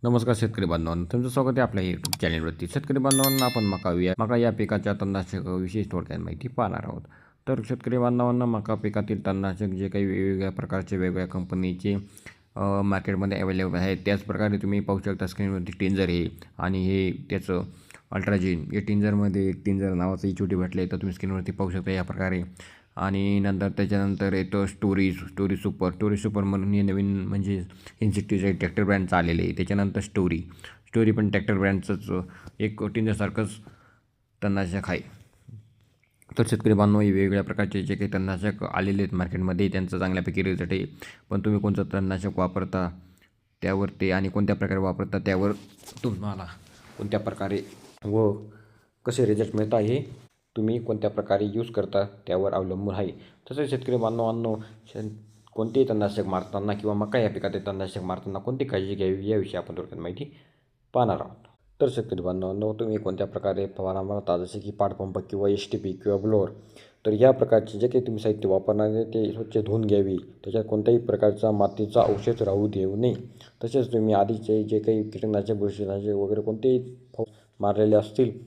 नमस्कार शेतकरी बांधवांनो, तुमचं स्वागत आहे आपल्या यूट्यूब चॅनलवरती. शेतकरी बांधवांना आपण मका या पिकाच्या तणनाशक विशेष थोडक्यात माहिती पाहणार आहोत. तर शेतकरी बांधवांना मका पिकातील तणनाशक जे काही वेगवेगळ्या प्रकारचे वेगवेगळ्या कंपनीचे मार्केटमध्ये अवेलेबल आहेत, त्याचप्रकारे तुम्ही पाहू शकता स्क्रीनवरती टिंजर आहे आणि हे त्याचं अल्ट्राजिन या टिंजरमध्ये टिंजर नावाचं छोटी भेटले तर तुम्ही स्क्रीनवरती पाहू शकता या प्रकारे. आणि त्याच्यानंतर येतं स्टोरी सुपर म्हणून हे नवीन म्हणजे इन्सेक्टिसाईड ट्रॅक्टर ब्रँडचं आलेलं आहे. त्याच्यानंतर स्टोरी पण ट्रॅक्टर ब्रँडचंच एक टिंजरसारखंच तणनाशक आहे. तर शेतकरी बांधव हे वेगवेगळ्या प्रकारचे जे काही तणनाशक आलेले आहेत मार्केटमध्ये त्यांचं चांगल्यापैकी रिझल्ट आहे. पण तुम्ही कोणतं तणनाशक वापरता त्यावर ते आणि कोणत्या प्रकारे वापरता त्यावर तुम्हाला कोणत्या प्रकारे व कसे रिझल्ट मिळतात हे तुम्ही कोणत्या प्रकारे यूज करता त्यावर अवलंबून आहे. तसेच शेतकरी बांधवांनो, कोणतेही तणनाशक मारताना किंवा मका या पिकात तणनाशक मारताना कोणती काळजी घ्यावी याविषयी आपण थोडक्यात माहिती पाहणार आहोत. तर शेतकरी बांधवांनो, तुम्ही कोणत्या प्रकारे फवारा मारता जसे की पाटपंप किंवा STP किंवा ब्लोअर, तर या प्रकारचे जे काही तुम्ही साहित्य वापरणार आहे ते स्वच्छ धुवून घ्यावी. त्याच्यात कोणत्याही प्रकारचा मातीचा अवशेष राहू देऊ नये. तसेच तुम्ही आधीचे जे काही कीटकनाशक बुरशीनाशक वगैरे कोणतेही मारलेले असतील